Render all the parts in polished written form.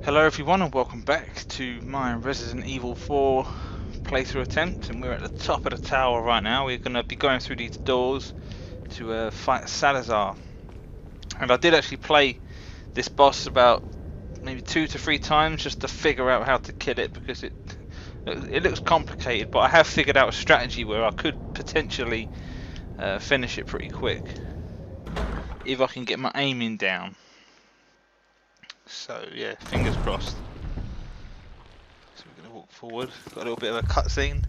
Hello everyone and welcome back to my Resident Evil 4 playthrough attempt, and we're at the top of the tower right now. We're going to be going through these doors to fight Salazar. And I did actually play this boss about maybe 2 to 3 times just to figure out how to kill it, because it looks complicated, but I have figured out a strategy where I could potentially finish it pretty quick if I can get my aiming down. So yeah, fingers crossed. So we're going to walk forward. Got a little bit of a cutscene.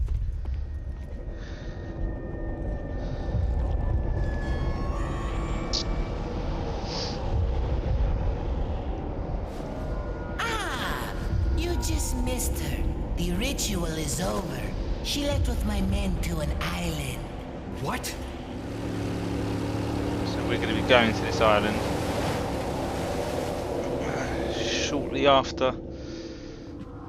Ah, you just missed her. The ritual is over. She left with my men to an island. What? So we're going to be going to this island shortly after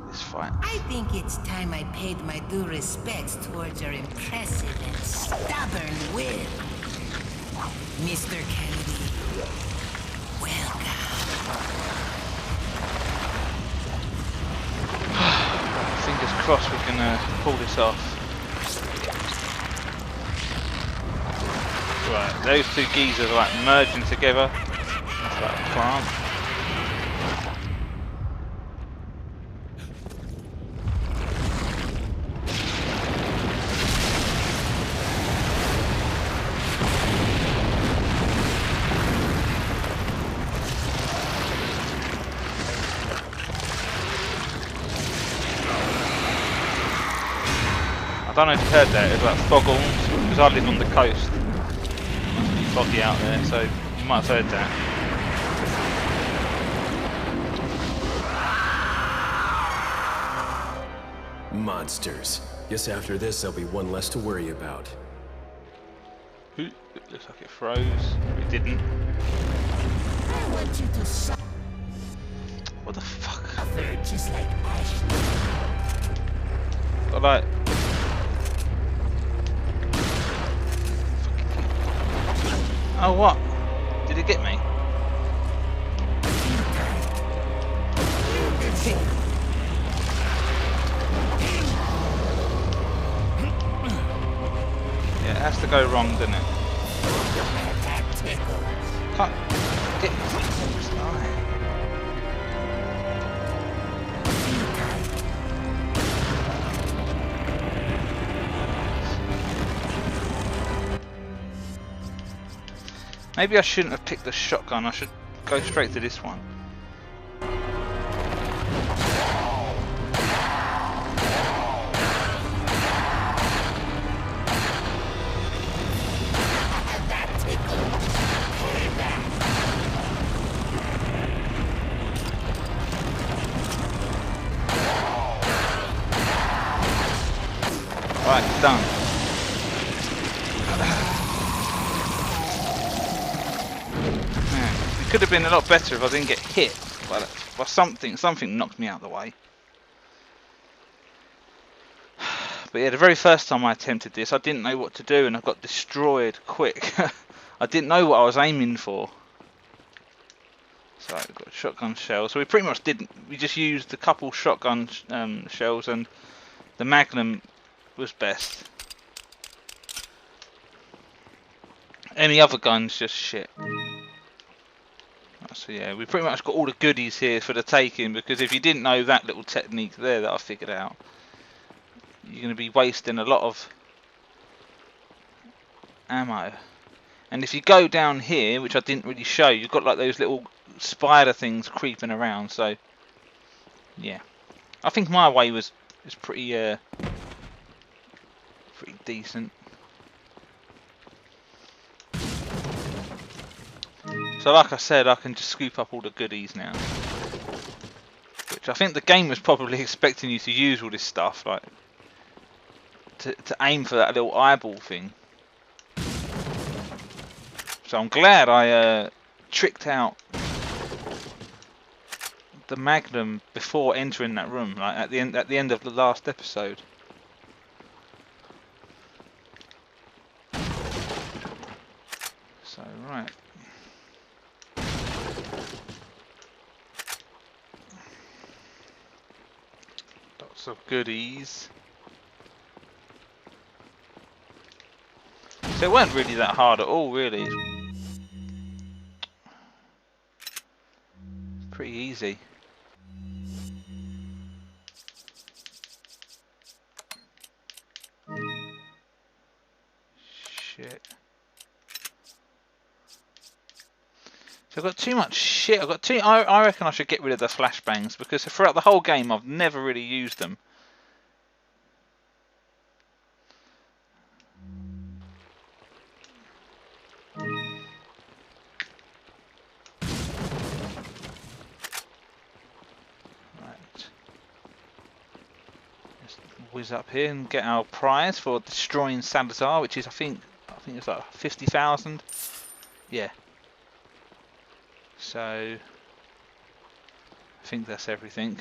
this fight. I think it's time I paid my due respects towards your impressive and stubborn will. Mr. Kennedy, welcome. Fingers crossed we can pull this off. Right, those two geezers are like merging together. That's like a plant. I don't know if you heard that, it's like foghorns, because I live on the coast. It must be foggy out there, so you might have heard that. Monsters. Guess after this there'll be one less to worry about. Ooh, it looks like it froze. It didn't. I want you to suffer What the fuck? just like Ashley. Got like... Oh, what? Did it get me? Yeah, it has to go wrong, doesn't it? Can't get... Maybe I shouldn't have picked the shotgun, I should go straight to this one. Right, it's done. It could have been a lot better if I didn't get hit by something. Something knocked me out of the way. But yeah, the very first time I attempted this, I didn't know what to do, and I got destroyed quick. I didn't know what I was aiming for. So I've got shotgun shells. So we pretty much didn't. We just used a couple shotgun shells, and the Magnum was best. Any other guns, just shit. So yeah, we pretty much got all the goodies here for the taking, because if you didn't know that little technique there that I figured out, you're going to be wasting a lot of ammo. And if you go down here, which I didn't really show, you've got like those little spider things creeping around. So yeah, I think my way is pretty pretty decent. So like I said, I can just scoop up all the goodies now. Which I think the game was probably expecting you to use all this stuff, like to aim for that little eyeball thing. So I'm glad I tricked out the Magnum before entering that room, like at the end of the last episode. So right. Lots of goodies. So it weren't really that hard at all, really. Pretty easy. Shit. So I've got too much shit. I've got too. I reckon I should get rid of the flashbangs because throughout the whole game I've never really used them. Right. Let's whiz up here and get our prize for destroying Salazar, which is I think it's like 50,000. Yeah. So I think that's everything.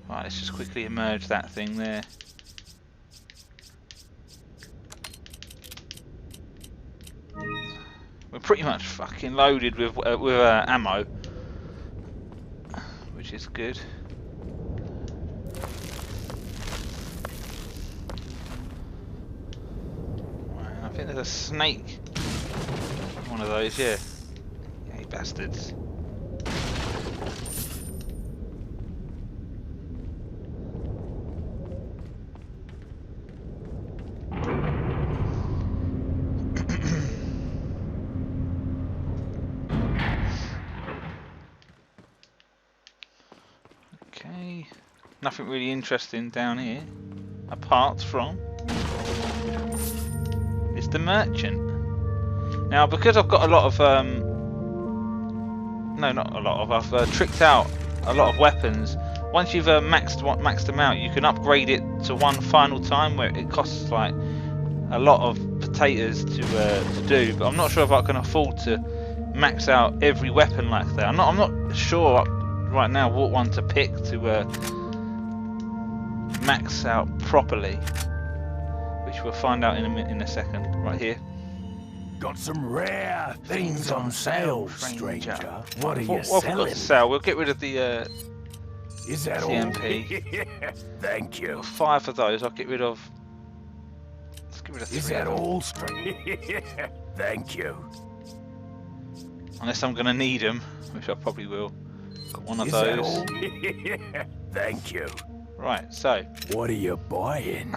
Right, let's just quickly emerge that thing there. We're pretty much fucking loaded with ammo, which is good. Right, I think there's a snake. One of those, yeah. Yeah, you bastards. Okay, nothing really interesting down here, apart from it's the merchant. Now, because I've got a lot of no, not a lot of. I've tricked out a lot of weapons. Once you've maxed them out, you can upgrade it to one final time where it costs like a lot of potatoes to do. But I'm not sure if I can afford to max out every weapon like that. I'm not sure right now what one to pick to max out properly, which we'll find out in a second. Right here. Got some rare things on sale, stranger. What are you What have we got selling? to sell? We'll get rid of the Is that TMP. all? Thank you. 5 of those. I'll get rid of. Let's get rid of 3. Is that all, stranger? Thank you. Unless I'm gonna need them, which I probably will. Got one of Is that those. all? Thank you. Right. So What are you buying?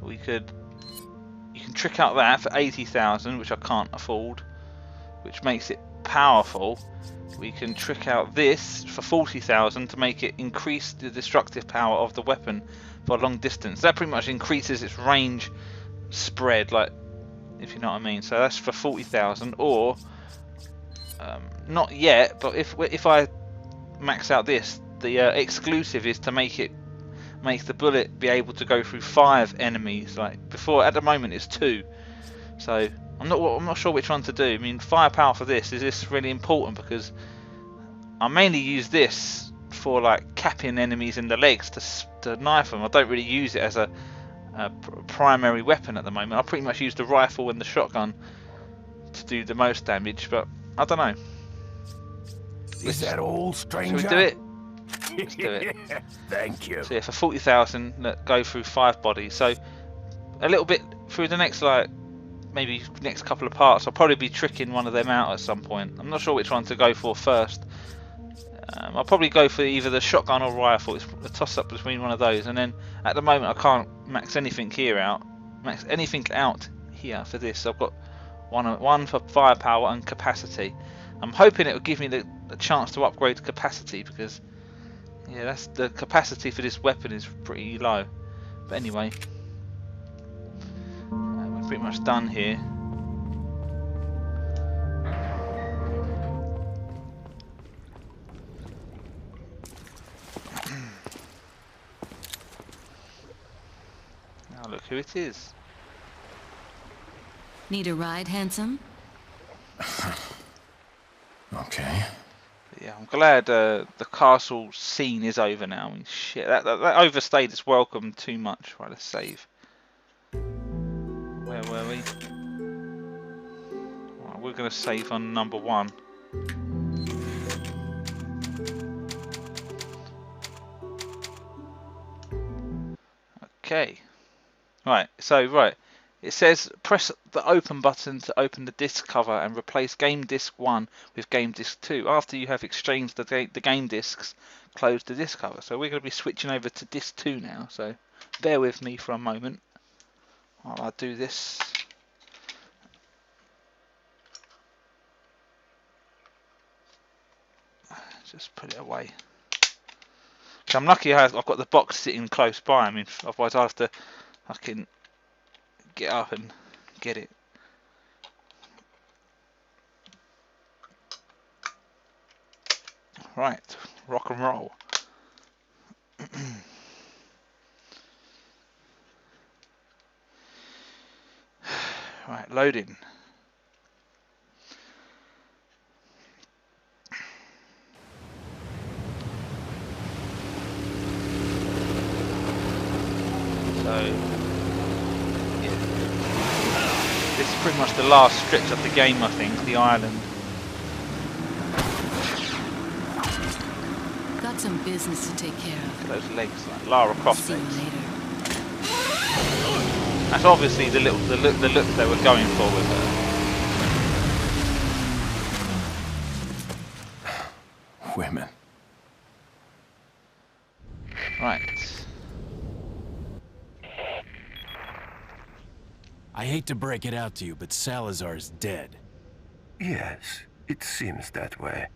we could. You can trick out that for 80,000, which I can't afford, which makes it powerful. We can trick out this for 40,000 to make it increase the destructive power of the weapon for a long distance. That pretty much increases its range spread, like, if you know what I mean. So that's for 40,000, or not yet. But if I max out this, the exclusive is to make the bullet be able to go through 5 enemies. Like before, at the moment it's 2. So I'm not sure which one to do. I mean, firepower for this, is this really important? Because I mainly use this for like capping enemies in the legs to knife them. I don't really use it as a primary weapon at the moment. I pretty much use the rifle and the shotgun to do the most damage. But I don't know. Is that all, stranger? Should we do it? Let's do it. Thank you. So yeah, for 40,000, go through 5 bodies. So a little bit through the next, like, maybe next couple of parts, I'll probably be tricking one of them out at some point. I'm not sure which one to go for first. I'll probably go for either the shotgun or rifle. It's a toss up between one of those. And then at the moment, I can't max anything here out. Max anything out here for this. I've got one for firepower and capacity. I'm hoping it will give me the chance to upgrade capacity, because yeah, that's the capacity for this weapon is pretty low. But anyway, we're pretty much done here. Now look who it is. Need a ride, handsome? Okay. The Yeah, I'm glad the castle scene is over now. I mean, shit, that overstayed its welcome too much. Right, let's save. Where were we? Right, we're going to save on number 1. Okay. Right, so, it says press the open button to open the disc cover and replace game disc 1 with game disc 2. After you have exchanged the game discs, close the disc cover. So we're going to be switching over to disc 2 now, so bear with me for a moment while I do this. Just put it away. So I'm lucky I've got the box sitting close by. I mean, otherwise I have to fucking get up and get it. Right, rock and roll. Right, loading. So, yeah. This is pretty much the last stretch of the game, I think, the island. Got some business to take care of. Those legs, like Lara Croft See you legs. later. That's obviously the look they were going for with her. Women. Right. I hate to break it out to you, but Salazar's dead. Yes, it seems that way.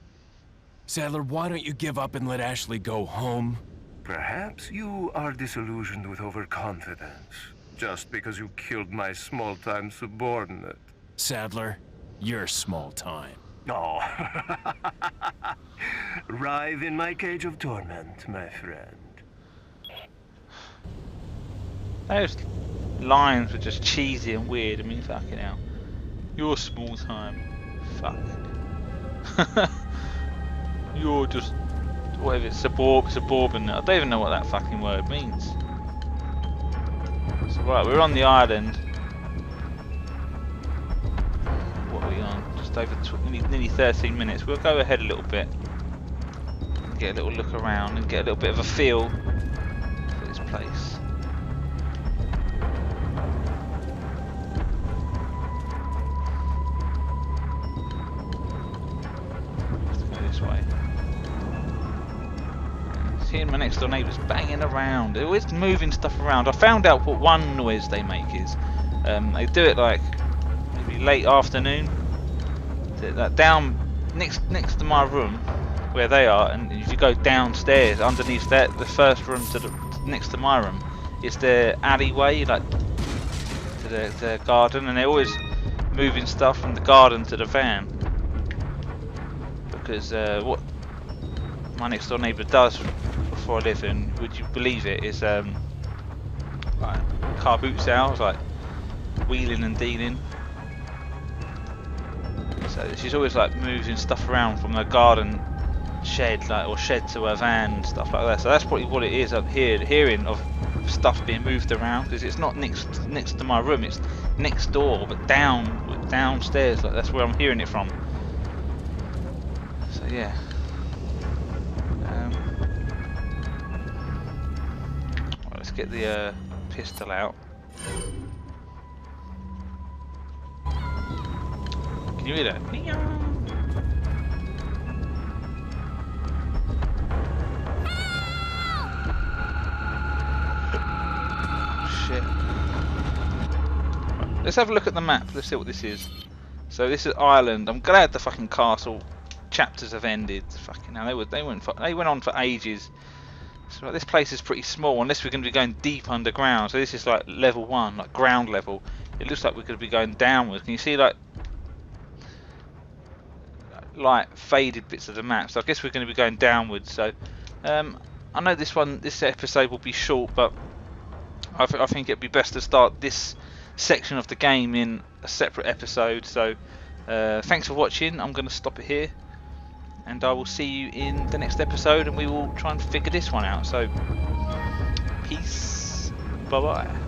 Sadler, why don't you give up and let Ashley go home? Perhaps you are disillusioned with overconfidence, just because you killed my small-time subordinate. Sadler, you're small time. Oh. Writhe in my cage of torment, my friend. Those lines were just cheesy and weird. I mean, fucking hell. You're small time. Fuck. You're just whatever it's suburban. I don't even know what that fucking word means. So right, we're on the island. What are we on? Just over nearly 13 minutes. We'll go ahead a little bit, get a little look around, and get a little bit of a feel for this place. Let's go this way. Seeing my next door neighbours banging around. They're always moving stuff around. I found out what one noise they make is. They do it like maybe late afternoon. That down next to my room where they are, and if you go downstairs underneath that, the first room to the next to my room, is their alleyway, like to their garden, and they're always moving stuff from the garden to the van. Because what my next door neighbour does for a living, would you believe it, is like car boot sales, like wheeling and dealing. So she's always like moving stuff around from her garden shed, like, or shed to her van and stuff like that. So that's probably what it is up here, hearing of stuff being moved around, because it's not next to my room, it's next door, but downstairs. Like, that's where I'm hearing it from. So yeah. Well, let's get the pistol out. Can you hear that? Shit. Right, let's have a look at the map. Let's see what this is. So this is Ireland. I'm glad the fucking castle chapters have ended. Fucking hell, they went on for ages. So this place is pretty small, unless we're going to be going deep underground. So this is like level 1, like ground level. It looks like we're going to be going downwards. Can you see like faded bits of the map? So I guess we're going to be going downwards. So I know this episode will be short, but I think it'd be best to start this section of the game in a separate episode. So thanks for watching. I'm going to stop it here. and I will see you in the next episode, and we will try and figure this one out. So, peace, bye bye.